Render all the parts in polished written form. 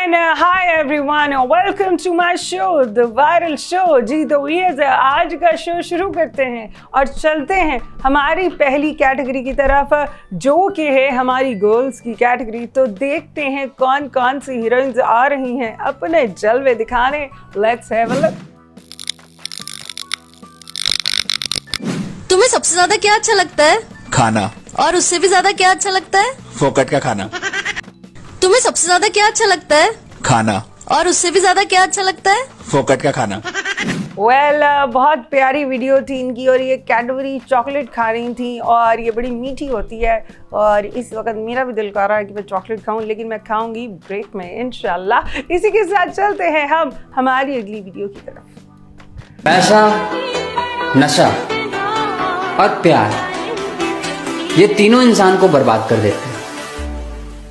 And hi everyone, welcome to my show, The Viral Show। जी तो ये आज का शो शुरू करते हैं और चलते हैं हमारी पहली कैटेगरी की तरफ, जो कि है हमारी गर्ल्स की कैटेगरी। तो देखते हैं कौन कौन सी हीरोइंस आ रही हैं अपने जलवे दिखाने। Let's have a look. तुम्हें सबसे ज्यादा क्या अच्छा लगता है? खाना। और उससे भी ज्यादा क्या अच्छा लगता है? फोकट का खाना। तुम्हें सबसे ज्यादा क्या अच्छा लगता है? खाना। और उससे भी ज्यादा क्या अच्छा लगता है? फोकट का खाना। बहुत प्यारी वीडियो थी इनकी, और ये कैडबरी चॉकलेट खा रही थी और ये बड़ी मीठी होती है। और इस वक्त मेरा भी दिल कर रहा है कि मैं चॉकलेट खाऊं, लेकिन मैं खाऊंगी ब्रेक में इंशाल्लाह। इसी के साथ चलते हैं हम हमारी अगली वीडियो की तरफ। पैसा, नशा और प्यार, ये तीनों इंसान को बर्बाद कर देते हैं,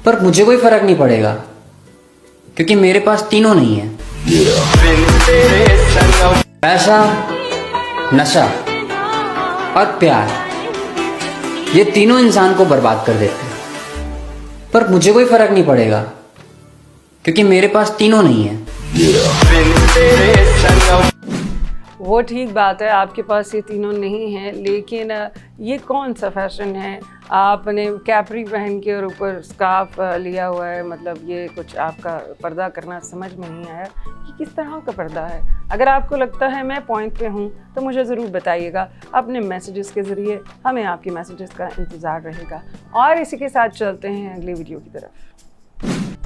पर मुझे कोई फर्क नहीं पड़ेगा क्योंकि मेरे पास तीनों नहीं है। पैसा, नशा और प्यार, ये तीनों इंसान को बर्बाद कर देते हैं, पर मुझे कोई फर्क नहीं पड़ेगा क्योंकि मेरे पास तीनों नहीं है। वो ठीक बात है, आपके पास ये तीनों नहीं हैं, लेकिन ये कौन सा फैशन है? आपने कैपरी पहन के और ऊपर स्कार्फ लिया हुआ है, मतलब ये कुछ आपका पर्दा करना समझ में नहीं आया कि किस तरह का पर्दा है। अगर आपको लगता है मैं पॉइंट पे हूँ तो मुझे ज़रूर बताइएगा अपने मैसेजेस के ज़रिए। हमें आपके मैसेजेस का इंतज़ार रहेगा। और इसी के साथ चलते हैं अगली वीडियो की तरफ।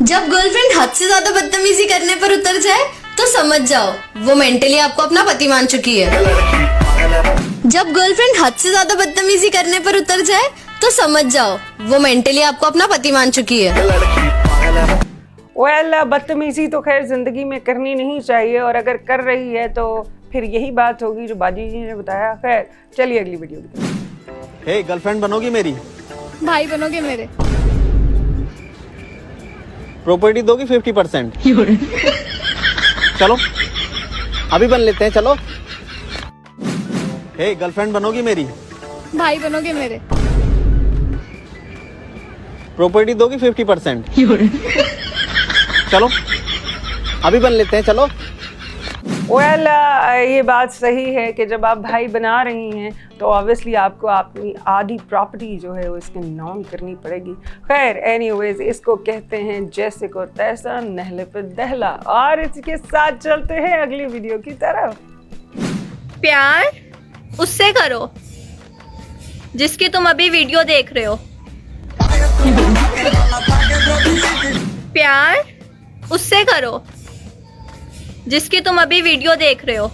जब गर्लफ्रेंड हद से ज्यादा बदतमीजी करने पर उतर जाए तो समझ जाओ वो मेंटली आपको अपना पति मान चुकी है। जब गर्लफ्रेंड हद से ज्यादा बदतमीजी करने पर उतर जाए तो समझ जाओ वो मेंटली आपको अपना पति मान चुकी है। बदतमीजी तो खैर जिंदगी में करनी नहीं चाहिए, और अगर कर रही है तो फिर यही बात होगी जो बाजी जी ने बताया। खैर चलिए अगली वीडियो की तरफ। हे गर्लफ्रेंड बनोगी मेरी? भाई बनोगे मेरे? प्रॉपर्टी दोगी 50%? चलो अभी बन लेते हैं, चलो। हे गर्लफ्रेंड बनोगी मेरी? भाई बनोगे मेरे? प्रॉपर्टी दोगी 50%? चलो अभी बन लेते हैं, चलो। ये बात सही है कि जब आप भाई बना रही हैं तो ऑब्वियसली आपको अपनी आधी प्रॉपर्टी जो है वो इसके नाम करनी पड़ेगी। खैर एनीवेज, इसको कहते हैं जैसे को तैसा, नहले पे दहला। और इसके साथ चलते हैं अगली वीडियो की तरफ। प्यार उससे करो जिसकी तुम अभी वीडियो देख रहे हो। प्यार उससे करो जिसकी तुम अभी वीडियो देख रहे हो।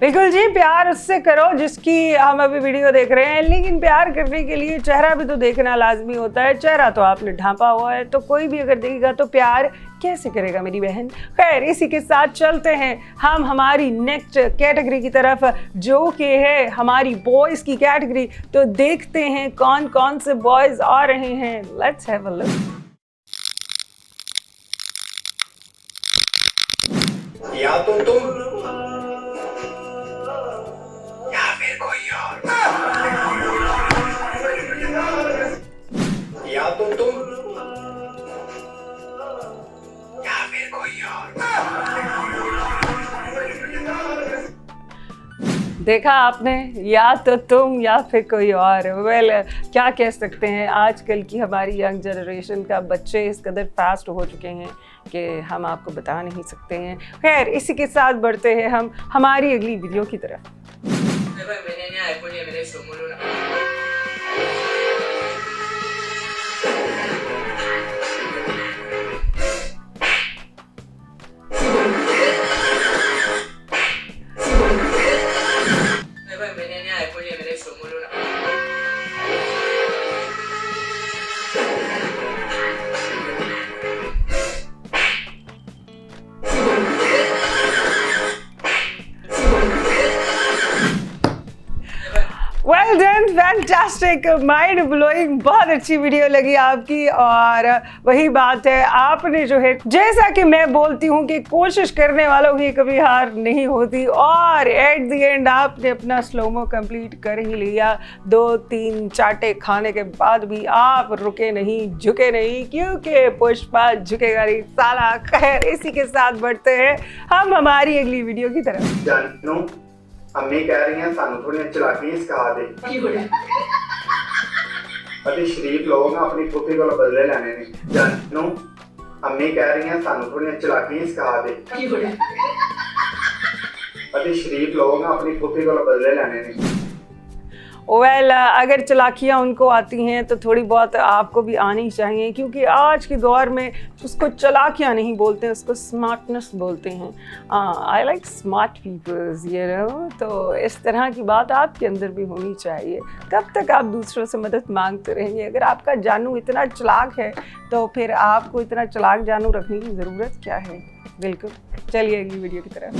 बिल्कुल जी, प्यार उससे करो जिसकी हम अभी वीडियो देख रहे हैं, लेकिन प्यार करने के लिए चेहरा भी तो देखना लाजमी होता है। चेहरा तो आपने ढांपा हुआ है, तो कोई भी अगर देखेगा तो प्यार कैसे करेगा मेरी बहन। खैर इसी के साथ चलते हैं हम हमारी नेक्स्ट कैटेगरी की तरफ, जो कि है हमारी बॉयज़ की कैटेगरी। तो देखते हैं कौन कौन से बॉयज़ आ रहे हैं। Let's have a look. या तो तुम या फिर कोई और, या तो तुम या फिर कोई और। देखा आपने, या तो तुम या फिर कोई और। क्या कह सकते हैं, आजकल की हमारी यंग जनरेशन का बच्चे इस कदर फास्ट हो चुके हैं कि हम आपको बता नहीं सकते हैं। खैर इसी के साथ बढ़ते हैं हम हमारी अगली वीडियो की तरफ। Well done, fantastic, mind blowing, बहुत अच्छी वीडियो लगी आपकी। और वही बात है, आपने जो है, जैसा कि मैं बोलती हूँ कि कोशिश करने वालों की कभी हार नहीं होती, और एट द एंड आपने अपना स्लोमो कंप्लीट कर ही लिया। 2-3 चाटे खाने के बाद भी आप रुके नहीं, झुके नहीं, क्योंकि पुष्पा झुकेगा नहीं साला। खैर, इसी के साथ बढ़ते हैं हम हमारी अगली वीडियो की तरफ। जानू अम्मी कह रही हैं सानू थोड़ी चलाकियां सिखा दे अति शरीफ लोग ना अपनी पुत्री को बदले लेने ने। जानू अम्मी कह रही हैं सानू थोड़ी चलाकियां सिखा दे अति शरीफ लोग ना अपनी पुत्री को बदले लेने ने। वेल अगर चालाकियाँ उनको आती हैं तो थोड़ी बहुत आपको भी आनी चाहिए, क्योंकि आज के दौर में उसको चालाकियाँ नहीं बोलते हैं, उसको स्मार्टनेस बोलते हैं। आई लाइक स्मार्ट पीपल्स, ये नो। तो इस तरह की बात आपके अंदर भी होनी चाहिए। कब तक आप दूसरों से मदद मांगते रहेंगे? अगर आपका जानू इतना चालाक है तो फिर आपको इतना चालाक जानू रखने की ज़रूरत क्या है? बिल्कुल, चलिए अगली वीडियो की तरफ।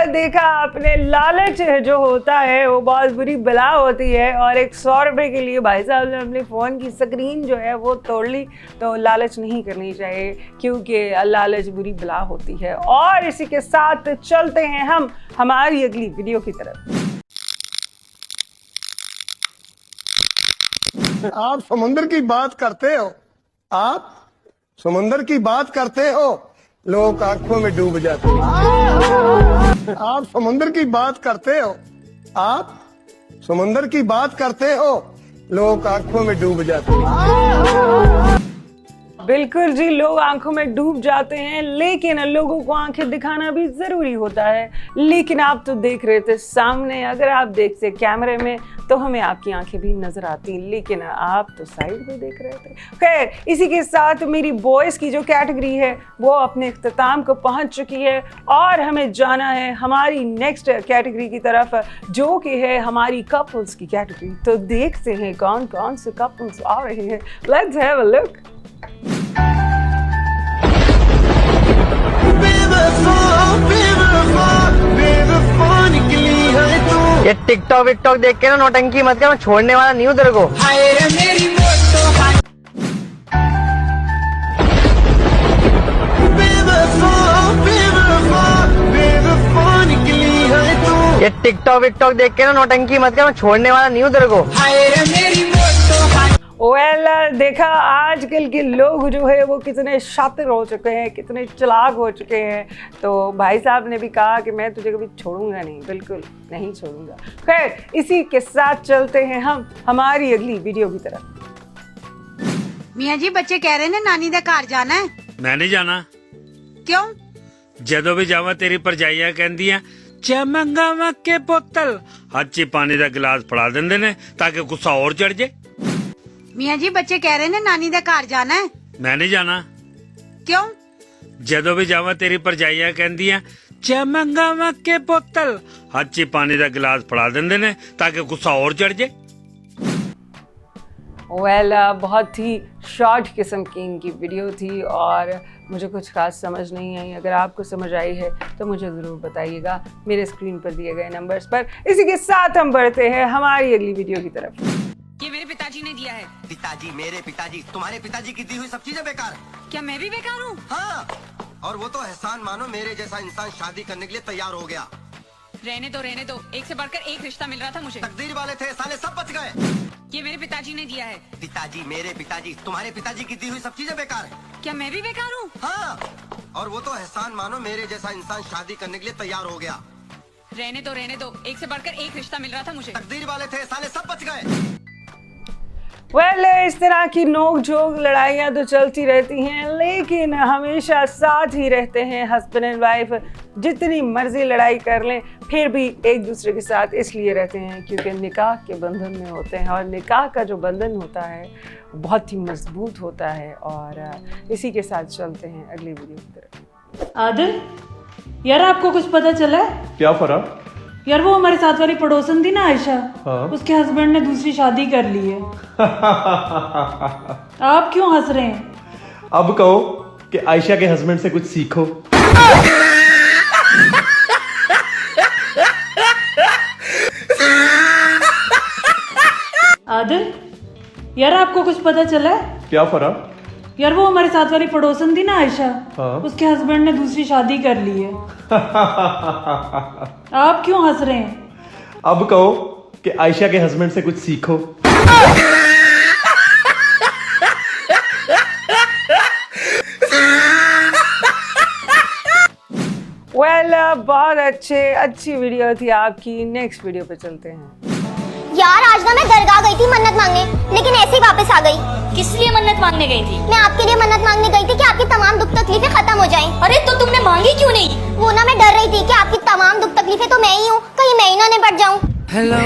देखा आपने, लालच जो होता है वो बहुत बुरी बला होती है। और एक 100 रुपये के लिए भाई साहब ने अपने फ़ोन की स्क्रीन जो है वो तोड़ ली। तो लालच नहीं करनी चाहिए, क्योंकि लालच बुरी बला होती है। और इसी के साथ चलते हैं हम हमारी अगली वीडियो की तरफ। आप समुद्र की बात करते हो, आप समुद्र की बात करते हो, लोग आंखों में डूब जाते हैं। आप समुद्र की बात करते हो, आप समुद्र की बात करते हो, लोग आंखों में डूब जाते हैं। बिल्कुल जी, लोग आंखों में डूब जाते हैं, लेकिन लोगों को आंखें दिखाना भी ज़रूरी होता है। लेकिन आप तो देख रहे थे सामने, अगर आप देखते कैमरे में तो हमें आपकी आंखें भी नज़र आती, लेकिन आप तो साइड में देख रहे थे। खैर, इसी के साथ मेरी बॉयज़ की जो कैटेगरी है वो अपने इख्तिताम को पहुंच चुकी है, और हमें जाना है हमारी नेक्स्ट कैटेगरी की तरफ, जो कि है हमारी कपल्स की कैटेगरी। तो देखते हैं कौन कौन से कपल्स आ रहे हैं। Let's have a look. ये टिकटॉक विकटॉक देख के ना नौटंकी मत कर, मैं छोड़ने वाला नहीं हूँ तेरे को। ये टिकटॉक विकटॉक देख के ना नौटंकी मत कर, मैं छोड़ने वाला नहीं हूँ तेरे को। देखा आजकल के लोग जो है वो कितने शातिर हो चुके हैं, कितने चालाक हो चुके हैं। तो भाई साहब ने भी कहा कि मैं तुझे कभी छोड़ूंगा नहीं, बिल्कुल नहीं छोड़ूंगा। खैर, इसी के साथ चलते हैं हम हमारी अगली वीडियो की तरफ। मियाँ जी, बच्चे कह रहे हैं नानी दे घर जाना है। मैं नहीं जाना। क्यों? जदों भी जावा तेरी भरजाइयां कहंदियां चा मंगावा के बोतल, हथ च पानी दा गिलास फड़ा देंदे ने ताकि गुस्सा और चढ़ जाए। मियाँ जी, बच्चे कह रहे हैं नानी दे घर जाना है। मैं नहीं जाना। क्यों? जदों भी जावा तेरी भरजाइयां कहंदियां चा मंगावा के बोतल, हथ च पानी दा गिलास फड़ा देंदे ने ताकि गुस्सा और चढ़ जाए। बहुत ही शॉर्ट किस्म की इनकी वीडियो थी, और मुझे कुछ खास समझ नहीं आई। अगर आपको समझ आई है तो मुझे ज़रूर बताइएगा मेरे स्क्रीन पर दिए गए नंबर्स पर। इसी के साथ हम बढ़ते हैं हमारी अगली वीडियो की तरफ। ये मेरे पिताजी ने दिया है। पिताजी, मेरे पिताजी, तुम्हारे पिताजी की दी हुई सब चीजें बेकार है। क्या मैं भी बेकार हूँ? हाँ, और वो तो एहसान मानो, मेरे जैसा इंसान शादी करने के लिए तैयार हो गया। रहने दो, एक से बढ़कर एक रिश्ता मिल रहा था मुझे। तकदीर वाले थे, साले सब बच गए। ये मेरे पिताजी ने दिया है। पिताजी, मेरे पिताजी, तुम्हारे पिताजी की दी हुई सब चीजें बेकार है। क्या मैं भी बेकार हूँ? हाँ, और वो तो एहसान मानो, मेरे जैसा इंसान शादी करने के लिए तैयार हो गया। रहने दो, एक से बढ़कर एक रिश्ता मिल रहा था मुझे। तकदीर वाले थे, साले सब बच गए। इस तरह की नोक झोंक लड़ाइयाँ तो चलती रहती हैं, लेकिन हमेशा साथ ही रहते हैं हस्बैंड एंड वाइफ। जितनी मर्जी लड़ाई कर लें फिर भी एक दूसरे के साथ इसलिए रहते हैं क्योंकि निकाह के बंधन में होते हैं, और निकाह का जो बंधन होता है बहुत ही मजबूत होता है। और इसी के साथ चलते हैं अगली वीडियो की तरफ। आदिल, यार आपको कुछ पता चला है? क्या फर्क? यार वो हमारे साथ वाली पड़ोसन थी ना आयशा, हाँ? उसके हस्बैंड ने दूसरी शादी कर ली है। आप क्यों हंस रहे हैं? अब कहो कि आयशा के हस्बैंड से कुछ सीखो। आदिल, यार आपको कुछ पता चला है? क्या फर्क? यार वो हमारे साथ वाली पड़ोसन थी ना आयशा, हाँ? उसके हस्बैंड ने दूसरी शादी कर ली है। आप क्यों हंस रहे हैं? अब कहो कि आयशा के हस्बैंड से कुछ सीखो। बहुत अच्छी वीडियो थी आपकी। नेक्स्ट वीडियो पे चलते हैं। यार आज ना मैं दरगाह गई थी मन्नत मांगने, लेकिन ऐसे ही वापस आ गई। किस लिए मन्नत मांगने गई थी? मैं आपके लिए मन्नत मांगने गई थी कि आपकी तमाम दुख तकलीफें खत्म हो जाएं। अरे तो तुमने मांगी क्यों नहीं? वो ना मैं डर रही थी कि आपकी तमाम दुख तकलीफें तो मैं ही हूँ, कहीं मैं ही ना निपट जाऊँ। Hello,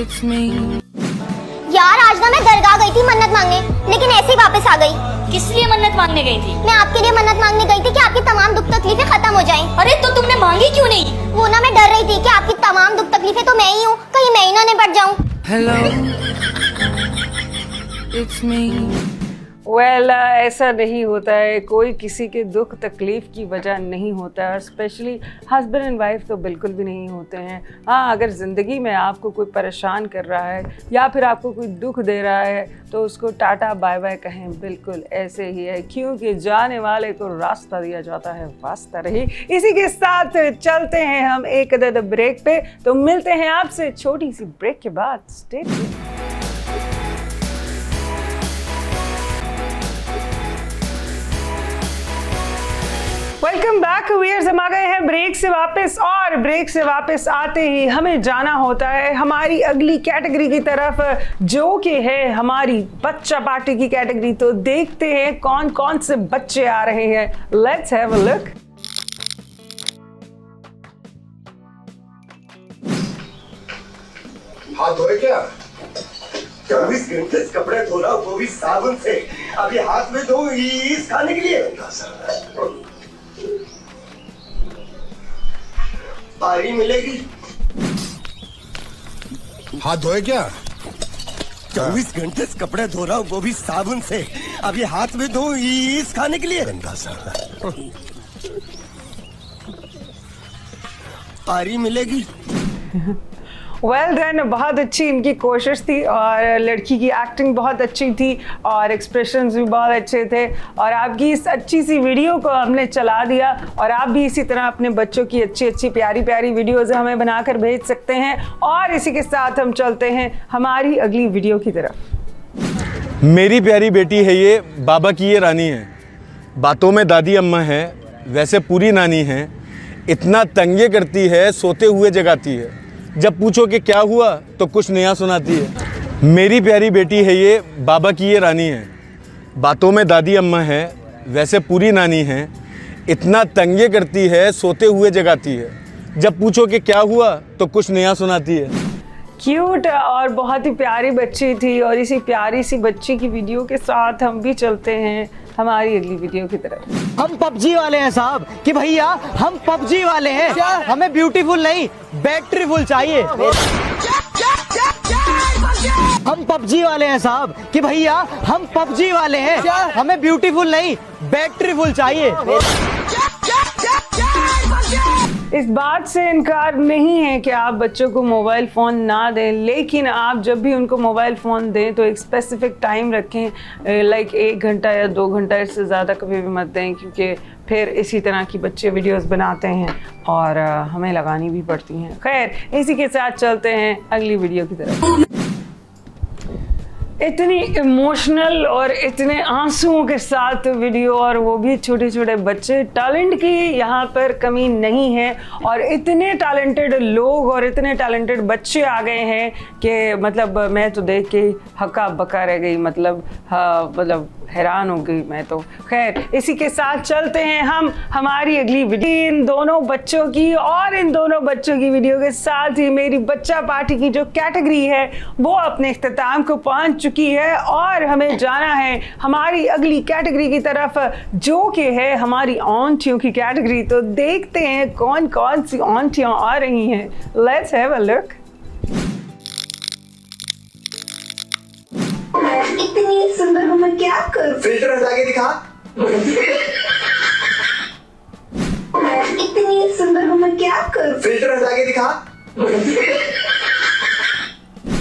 it's me. यार आज ना मैं दरगाह गई थी मन्नत मांगने, लेकिन ऐसे ही वापस आ गई। किस लिए मन्नत मांगने गई थी? मैं आपके लिए मन्नत मांगने गई थी कि आपकी तमाम दुख तकलीफें खत्म हो जाएं। अरे तो तुमने मांगी क्यों नहीं? वो ना मैं डर रही थी कि आपकी तमाम दुख तकलीफें तो मैं ही हूँ, कहीं मैं ही ना निपट जाऊँ। Hello, it's me. ऐसा नहीं होता है, कोई किसी के दुख तकलीफ़ की वजह नहीं होता है, स्पेशली हस्बैंड एंड वाइफ तो बिल्कुल भी नहीं होते हैं। हाँ, अगर ज़िंदगी में आपको कोई परेशान कर रहा है या फिर आपको कोई दुख दे रहा है तो उसको टाटा बाय बाय कहें, बिल्कुल ऐसे ही है, क्योंकि जाने वाले को रास्ता दिया जाता है, वास्ता रही। इसी के साथ चलते हैं हम एक अदद ब्रेक पे, तो मिलते हैं आपसे छोटी सी ब्रेक के बाद। Stay tuned. Welcome back viewers. हम आ गए हैं ब्रेक से वापस, और ब्रेक से वापस आते ही हमें जाना होता है हमारी अगली कैटेगरी की तरफ, जो कि है हमारी बच्चा पार्टी की कैटेगरी। तो देखते हैं कौन कौन से बच्चे आ रहे हैं। Let's have a look. हाथ धोए क्या? 24 घंटे से कपड़े धो रहा हूँ, वो भी साबुन से। अभी हाथ में धो इस खाने के लिए पारी मिलेगी। हाथ धोए क्या? 24 घंटे से कपड़े धो रहा हूँ, वो भी साबुन से। अभी हाथ में धो इस खाने के लिए पारी मिलेगी। वेल डन, बहुत अच्छी इनकी कोशिश थी, और लड़की की एक्टिंग बहुत अच्छी थी, और एक्सप्रेशंस भी बहुत अच्छे थे, और आपकी इस अच्छी सी वीडियो को हमने चला दिया। और आप भी इसी तरह अपने बच्चों की अच्छी अच्छी प्यारी प्यारी वीडियोज़ हमें बनाकर भेज सकते हैं। और इसी के साथ हम चलते हैं हमारी अगली वीडियो की तरफ। मेरी प्यारी बेटी है ये, बाबा की ये रानी है, बातों में दादी अम्मा है, वैसे पूरी नानी है, इतना तंगे करती है, सोते हुए जगाती है, जब पूछो कि क्या हुआ तो कुछ नया सुनाती है। मेरी प्यारी बेटी है ये, बाबा की ये रानी है, बातों में दादी अम्मा है, वैसे पूरी नानी है, इतना तंगे करती है, सोते हुए जगाती है, जब पूछो कि क्या हुआ तो कुछ नया सुनाती है। क्यूट और बहुत ही प्यारी बच्ची थी, और इसी प्यारी सी बच्ची की वीडियो के साथ हम भी चलते हैं हमारी अगली वीडियो की तरफ। हम पबजी वाले हैं साहब, कि भैया हम पबजी वाले हैं, हमें ब्यूटीफुल नहीं बैटरीफुल चाहिए। हम पबजी वाले हैं साहब, कि भैया हम पबजी वाले हैं, हमें ब्यूटीफुल नहीं बैटरीफुल चाहिए। इस बात से इनकार नहीं है कि आप बच्चों को मोबाइल फ़ोन ना दें, लेकिन आप जब भी उनको मोबाइल फ़ोन दें तो एक स्पेसिफिक टाइम रखें, लाइक 1 घंटा या 2 घंटा, इससे ज़्यादा कभी भी मत दें, क्योंकि फिर इसी तरह की बच्चे वीडियोस बनाते हैं और हमें लगानी भी पड़ती हैं। खैर, इसी के साथ चलते हैं अगली वीडियो की तरफ। इतनी इमोशनल और इतने आंसुओं के साथ वीडियो, और वो भी छोटे छोटे बच्चे। टैलेंट की यहाँ पर कमी नहीं है, और इतने टैलेंटेड लोग और इतने टैलेंटेड बच्चे आ गए हैं कि मतलब मैं तो देख के हक्का बक्का रह गई। मतलब हाँ, मतलब हैरान हो गई मैं तो। खैर, इसी के साथ चलते हैं हम हमारी अगली वीडियो। इन दोनों बच्चों की और इन दोनों बच्चों की वीडियो के साथ ही मेरी बच्चा पार्टी की जो कैटेगरी है वो अपने इख्तिताम को पहुंच चुकी है और हमें जाना है हमारी अगली कैटेगरी की तरफ, जो कि है हमारी ऑन्टियों की कैटेगरी। तो देखते हैं कौन कौन सी ऑन्टियां आ रही हैं। Let's have a look. इतनी सुंदर हूँ मैं क्या करूँ? फिल्टर हटा के दिखा। इतनी सुंदर हूँ मैं क्या करूँ? फिल्टर हटा के दिखा।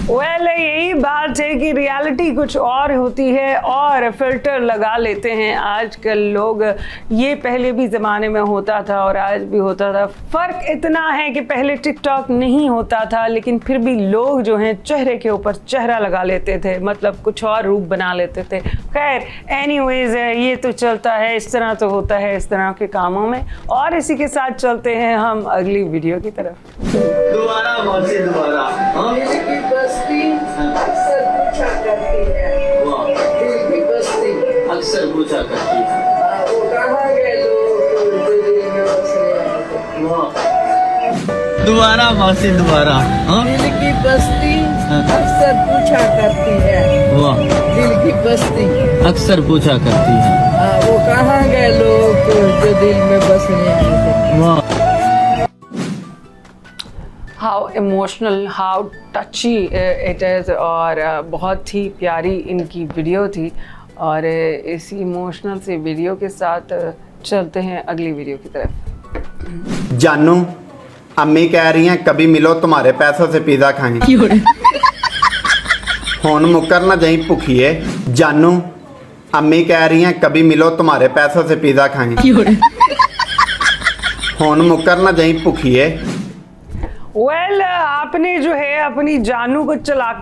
वेल, यही बात है कि रियलिटी कुछ और होती है और फिल्टर लगा लेते हैं आजकल लोग। ये पहले भी ज़माने में होता था और आज भी होता था। फ़र्क इतना है कि पहले टिकटॉक नहीं होता था, लेकिन फिर भी लोग जो हैं चेहरे के ऊपर चेहरा लगा लेते थे, मतलब कुछ और रूप बना लेते थे। खैर, एनीवेज, ये तो चलता है, इस तरह तो होता है इस तरह के कामों में। और इसी के साथ चलते हैं हम अगली वीडियो की तरफ। दोबारा अक्सर पूछा करती है वो कहाँ गए दोबारा मौसी दोबारा दिल की बस्ती अक्सर पूछा करती है। वाह, दिल की बस्ती अक्सर पूछा करती है वो कहाँ गए लोग जो दिल में बसने आए थे। वाह, how emotional, how टची it is. और बहुत ही प्यारी इनकी वीडियो थी और इसी इमोशनल से वीडियो के साथ चलते हैं अगली वीडियो की तरफ। जानू, अम्मी कह रही हैं कभी मिलो तुम्हारे पैसों से पिज़्ज़ा खाएं। हुन मुकर ना जाई भुखिए। जानू, अम्मी कह रही हैं कभी मिलो तुम्हारे पैसों से पिज़्ज़ा खाएं। हुन मुकर ना जाई भुखिए। वेल, आपने जो है अपनी जानू को चलाक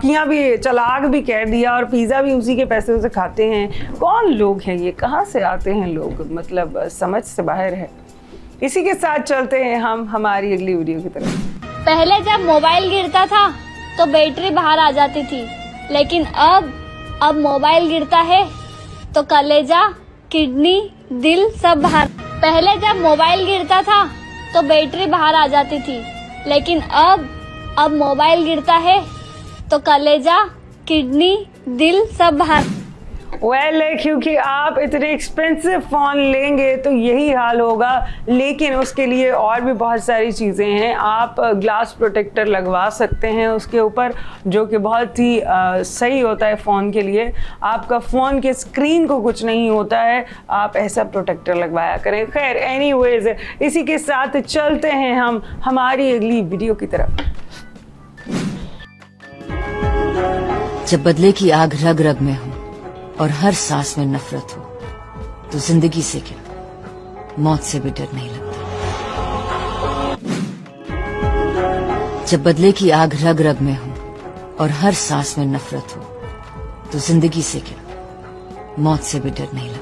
भी कह दिया और पिज़्ज़ा भी उसी के पैसे से खाते हैं। कौन लोग हैं ये, कहाँ से आते हैं लोग, मतलब समझ से बाहर है। इसी के साथ चलते हैं हम हमारी अगली वीडियो की तरफ। पहले जब मोबाइल गिरता था तो बैटरी बाहर आ जाती थी, लेकिन अब मोबाइल गिरता है तो कलेजा, किडनी, दिल सब बाहर। पहले जब मोबाइल गिरता था तो बैटरी बाहर आ जाती थी, लेकिन अब मोबाइल गिरता है तो कलेजा, किडनी, दिल सब बाहर। वेल, क्योंकि आप इतने एक्सपेंसिव फ़ोन लेंगे तो यही हाल होगा, लेकिन उसके लिए और भी बहुत सारी चीज़ें हैं। आप ग्लास प्रोटेक्टर लगवा सकते हैं उसके ऊपर, जो कि बहुत ही सही होता है फ़ोन के लिए। आपका फ़ोन के स्क्रीन को कुछ नहीं होता है, आप ऐसा प्रोटेक्टर लगवाया करें। खैर, एनीवेज, इसी के साथ चलते हैं हम हमारी अगली वीडियो की तरफ। जब बदले की आग रग रग में हो और हर सांस में नफरत हो, तो जिंदगी से क्या, मौत से भी डर नहीं लगता। जब बदले की आग रग रग में हो और हर सांस में नफरत हो, तो जिंदगी से क्या, मौत से भी डर नहीं लगता।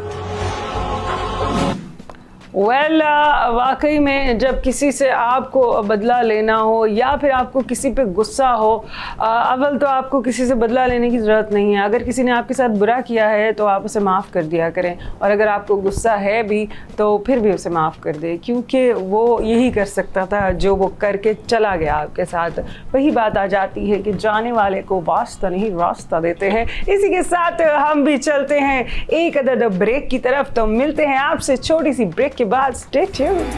वेल, वाकई में जब किसी से आपको बदला लेना हो या फिर आपको किसी पे गुस्सा हो, अव्वल तो आपको किसी से बदला लेने की ज़रूरत नहीं है। अगर किसी ने आपके साथ बुरा किया है तो आप उसे माफ़ कर दिया करें, और अगर आपको गुस्सा है भी तो फिर भी उसे माफ़ कर दें, क्योंकि वो यही कर सकता था जो वो करके चला गया आपके साथ। वही बात आ जाती है कि जाने वाले को वास्ता नहीं रास्ता देते हैं। इसी के साथ हम भी चलते हैं एक अदद ब्रेक की तरफ। तो मिलते हैं आपसे छोटी सी ब्रेक के बाद। Stay tuned.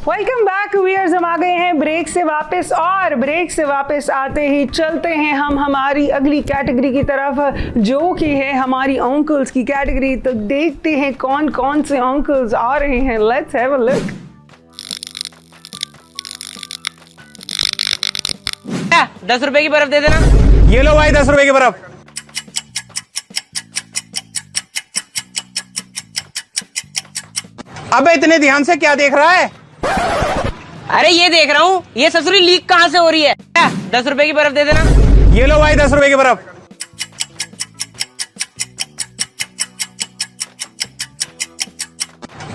Welcome back viewers, हम आ गए हैं ब्रेक से वापस, और ब्रेक से वापस आते ही चलते हैं हम हमारी अगली कैटेगरी की तरफ, जो कि है हमारी अंकल्स की कैटेगरी। तो देखते हैं कौन कौन से अंकल्स आ रहे हैं। Let's have a look. 10 रुपए की बर्फ दे देना। ये लो भाई 10 रुपए की बर्फ। अबे इतने ध्यान से क्या देख रहा है? अरे ये देख रहा हूँ, ये ससुरी लीक कहाँ से हो रही है। 10 रुपए की बर्फ दे देना। ये लो भाई 10 रुपए की बर्फ।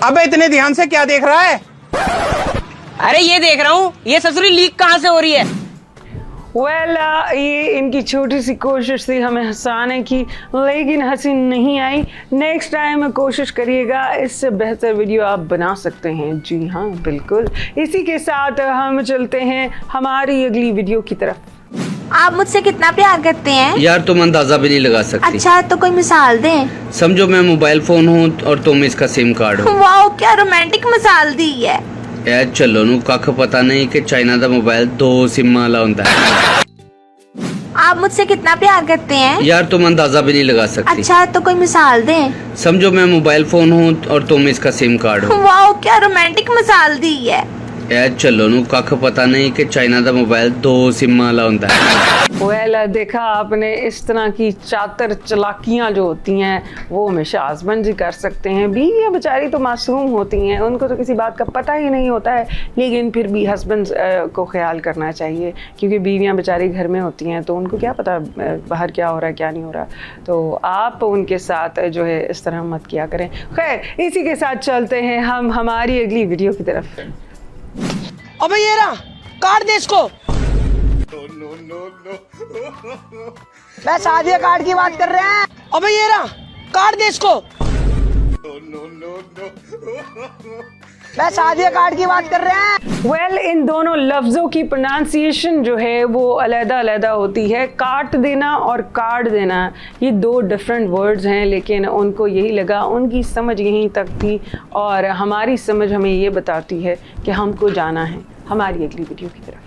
अबे इतने ध्यान से क्या देख रहा है? अरे ये देख रहा हूँ, ये ससुरी लीक कहाँ से हो रही है। वेल ये इनकी छोटी सी कोशिश थी हमें हंसाने की, लेकिन हंसी नहीं आई। नेक्स्ट टाइम कोशिश करिएगा, इससे बेहतर वीडियो आप बना सकते हैं। जी हाँ बिल्कुल। इसी के साथ हम चलते हैं हमारी अगली वीडियो की तरफ। आप मुझसे कितना प्यार करते हैं? यार तुम अंदाजा भी नहीं लगा सकती। अच्छा तो कोई मिसाल दें। समझो मैं मोबाइल फोन हूँ और तुम इसका सिम कार्ड हो। वाओ क्या रोमांटिक मिसाल दी है। यार चलो नू कख पता नहीं कि चाइना का मोबाइल 2 सिम वाला होता है। आप मुझसे कितना प्यार करते हैं? यार तुम अंदाजा भी नहीं लगा सकती। अच्छा तो कोई मिसाल दें। समझो मैं मोबाइल फोन हूँ और तुम इसका सिम कार्ड हो। वाओ क्या रोमांटिक मिसाल दी है। यार चलो नू कख पता नहीं कि चाइना का मोबाइल 2 सिम वाला होता है। वेल देखा आपने, इस तरह की चातर चलाकियाँ जो होती हैं वो हमेशा हस्बैंड जी कर सकते हैं। बीवियाँ बेचारी तो मासूम होती हैं, उनको तो किसी बात का पता ही नहीं होता है, लेकिन फिर भी हस्बैंड को ख्याल करना चाहिए, क्योंकि बीवियाँ बेचारी घर में होती हैं तो उनको क्या पता बाहर क्या हो रहा है क्या नहीं हो रहा। तो आप उनके साथ जो है इस तरह मत किया करें। खैर इसी के साथ चलते हैं हम हमारी अगली वीडियो की तरफ। अबे ये रहा, काट दे इसको। मैं शादी कार्ड की बात कर रहे हैं। अबे ये रहा, काट दे इसको। मैं शादी कार्ड की बात कर रहे हैं। वेल इन दोनों लफ्ज़ों की प्रोनाउंसिएशन जो है वो अलग-अलग होती है। काट देना और काट देना ये 2 डिफरेंट वर्ड्स हैं, लेकिन उनको यही लगा, उनकी समझ यहीं तक थी और हमारी समझ हमें ये बताती है कि हमको जाना है हमारी अगली वीडियो की तरफ।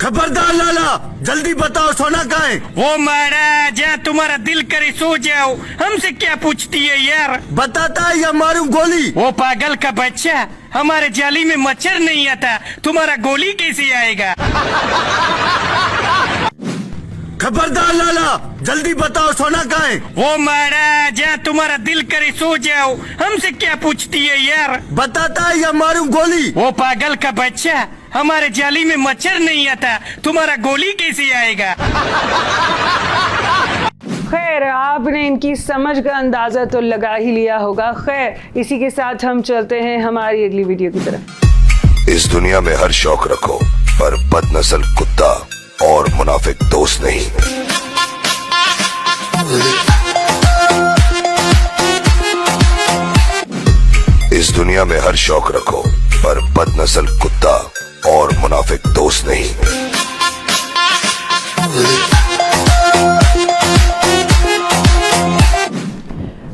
खबरदार लाला, जल्दी बताओ सोना कहाँ है? वो महाराज तुम्हारा दिल करे सो जाओ, हमसे क्या पूछती है यार? बताता है या मारूं गोली? वो पागल का बच्चा, हमारे जाली में मच्छर नहीं आता, तुम्हारा गोली कैसे आएगा? खबरदार लाला, जल्दी बताओ सोना कहाँ है? वो महाराज तुम्हारा दिल करे सो जाओ, हमसे क्या पूछती है यार? बताता है या मारूं गोली? वो पागल का बच्चा, हमारे जाली में मच्छर नहीं आता, तुम्हारा गोली कैसे आएगा? खैर आपने इनकी समझ का अंदाजा तो लगा ही लिया होगा। खैर इसी के साथ हम चलते हैं हमारी अगली वीडियो की तरफ। इस दुनिया में हर शौक रखो, पर बदनस्ल कुत्ता और मुनाफिक दोस्त नहीं। इस दुनिया में हर शौक रखो, पर बदनस्ल कुत्ता और मुनाफिक दोस्त नहीं।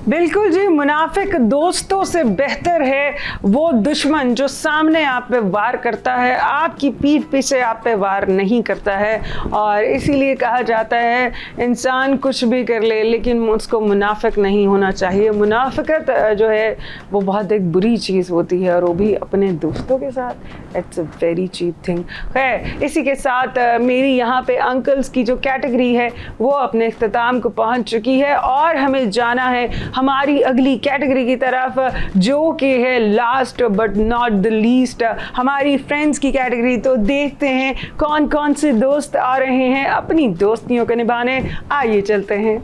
बिल्कुल जी, मुनाफिक दोस्तों से बेहतर है वो दुश्मन जो सामने आप पे वार करता है, आपकी पीठ पीछे आप पे वार नहीं करता है। और इसीलिए कहा जाता है इंसान कुछ भी कर ले लेकिन उसको मुनाफिक नहीं होना चाहिए। मुनाफिकत जो है वो बहुत एक बुरी चीज़ होती है, और वो भी अपने दोस्तों के साथ। It's a very cheap thing. खैर इसी के साथ मेरी यहाँ पे अंकल्स की जो कैटेगरी है वो अपने इख्तिताम को पहुँच चुकी है, और हमें जाना है हमारी अगली कैटेगरी की तरफ, जो कि है last but not the least, हमारी फ्रेंड्स की कैटेगरी। तो देखते हैं कौन कौन से दोस्त आ रहे हैं अपनी दोस्तियों को निभाने। आइए चलते हैं।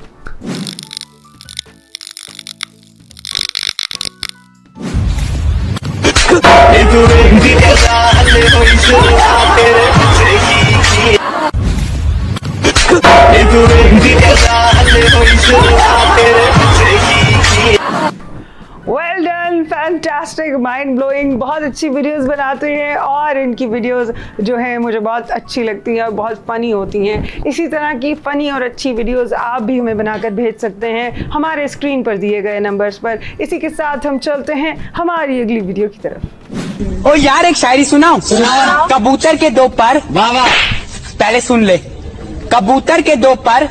Well done, fantastic, mind blowing, बहुत अच्छी वीडियोस बनाते हैं, और इनकी वीडियोस जो है मुझे बहुत अच्छी लगती हैं और बहुत फ़नी होती हैं। इसी तरह की फ़नी और अच्छी वीडियोस आप भी हमें बनाकर भेज सकते हैं हमारे स्क्रीन पर दिए गए नंबर्स पर। इसी के साथ हम चलते हैं हमारी अगली वीडियो की तरफ। ओ यार एक शायरी सुनाओ। कबूतर के 2 पर, वाह वाह, पहले सुन ले। कबूतर के 2 पर,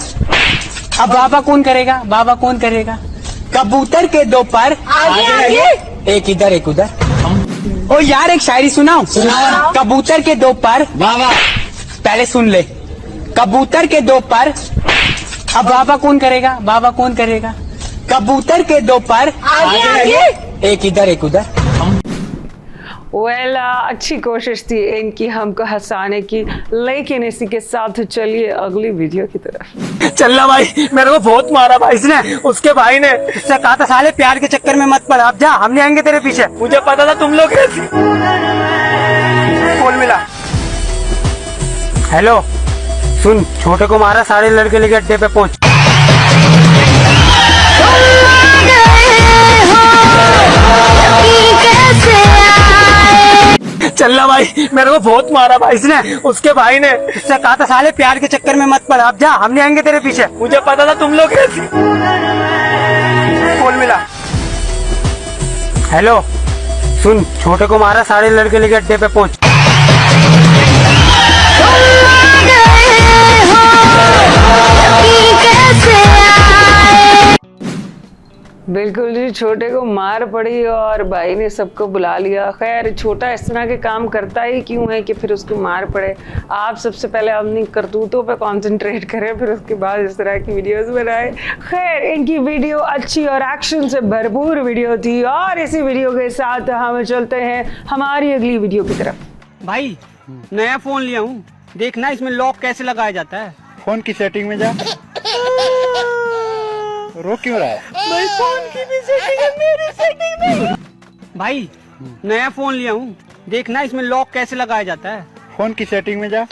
अब बाबा कौन करेगा? बाबा कौन करेगा? कबूतर के 2 पर, आगे, एक इधर एक उधर। ओ यार एक शायरी सुनाओ। कबूतर के 2 पर, वाह वाह, पहले सुन ले। कबूतर के 2 पर, अब बाबा कौन करेगा? बाबा कौन करेगा? कबूतर के 2 पर, आगे, एक इधर एक उधर। वेल अच्छी कोशिश थी इनकी हमको हंसाने की, लेकिन इसी के साथ चलिए अगली वीडियो की तरफ। चलना भाई, मेरे को बहुत मारा भाई इसने, उसके भाई ने इससे कहा था साले प्यार के चक्कर में मत पड़, आप जा, हम नहीं आएंगे तेरे पीछे। मुझे पता था तुम लोग ऐसे। कॉल मिला। हेलो सुन, छोटे को मारा, सारे लड़के लेके अड्डे पे पहुंच। चल भाई, मेरे को बहुत मारा भाई इसने, उसके भाई ने। इससे कहा था साले प्यार के चक्कर में मत पड़, अब जा, हम नहीं आएंगे तेरे पीछे। मुझे पता था तुम लोग कैसे। कॉल मिला। हेलो, सुन, छोटे को मारा, सारे लड़के लेके अड्डे पे पहुंच। बिल्कुल जी, छोटे को मार पड़ी और भाई ने सबको बुला लिया। खैर, छोटा इस तरह के काम करता ही क्यों है कि फिर उसको मार पड़े। आप सबसे पहले अपनी करतूतों पे कंसंट्रेट करें, फिर उसके बाद इस तरह की वीडियोस बनाएं। खैर, इनकी वीडियो अच्छी और एक्शन से भरपूर वीडियो थी और इसी वीडियो के साथ हम चलते हैं हमारी अगली वीडियो की तरफ। भाई, नया फोन लिया हूँ, देखना इसमें लॉक कैसे लगाया जाता है। फोन की सेटिंग में जा। रो क्यों रहा है? भाई, फोन की भी सेटिंग है, मेरी सेटिंग में। भाई, नया फोन लिया हूँ, देखना इसमें लॉक कैसे लगाया जाता है। फोन की सेटिंग में जा।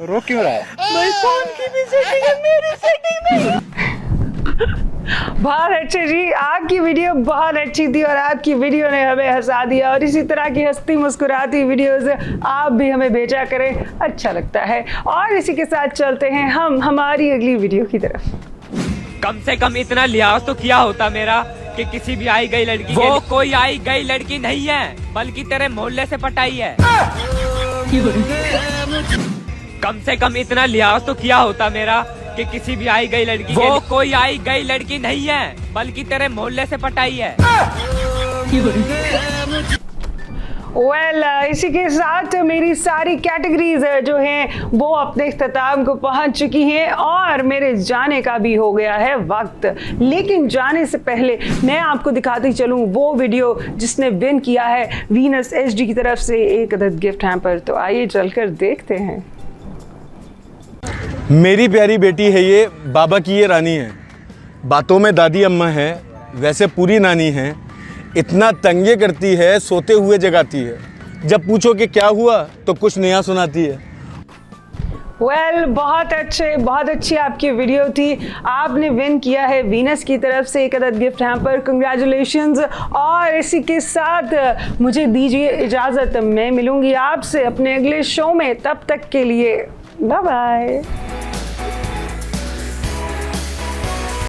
रो क्यों रहा है? भाई, फोन की भी सेटिंग है, मेरी सेटिंग में। बहुत अच्छे जी, आपकी वीडियो बहुत अच्छी थी और आपकी वीडियो ने हमें हंसा दिया और इसी तरह की हंसती मुस्कुराती वीडियोस आप भी हमें भेजा करें, अच्छा लगता है। और इसी के साथ चलते हैं हम हमारी अगली वीडियो की तरफ। कम से कम इतना लिहाज तो किया होता मेरा कि किसी भी आई गई लड़की वो कोई आई गई लड़की नहीं है, बल्कि तेरे मोहल्ले से पटाई है। कम से कम इतना लिहाज तो किया होता मेरा कि किसी भी आई गई लड़की वो कोई आई गई लड़की नहीं है, बल्कि तेरे मोहल्ले से पटाई है। इसी के साथ मेरी सारी कैटेगरीज जो हैं वो अपने इख्तिताम को पहुंच चुकी हैं और मेरे जाने का भी हो गया है वक्त। लेकिन जाने से पहले मैं आपको दिखाती चलूं वो वीडियो जिसने विन किया है वीनस एचडी की तरफ से एक अदद गिफ्ट हैम्पर। तो आइए चलकर देखते हैं। मेरी प्यारी बेटी है ये, बाबा की ये रानी है। बातों में दादी अम्मा है, वैसे पूरी नानी है। इतना तंगे करती है, सोते हुए जगाती है। जब पूछो कि क्या हुआ तो कुछ नया सुनाती है। बहुत अच्छी आपकी वीडियो थी। आपने विन किया है वीनस की तरफ से एक अदद गिफ्ट हैम्पर, कंग्रेचुलेशंस। और इसी के साथ मुझे दीजिए इजाज़त, मैं मिलूंगी आपसे अपने अगले शो में। तब तक के लिए बाय बाय।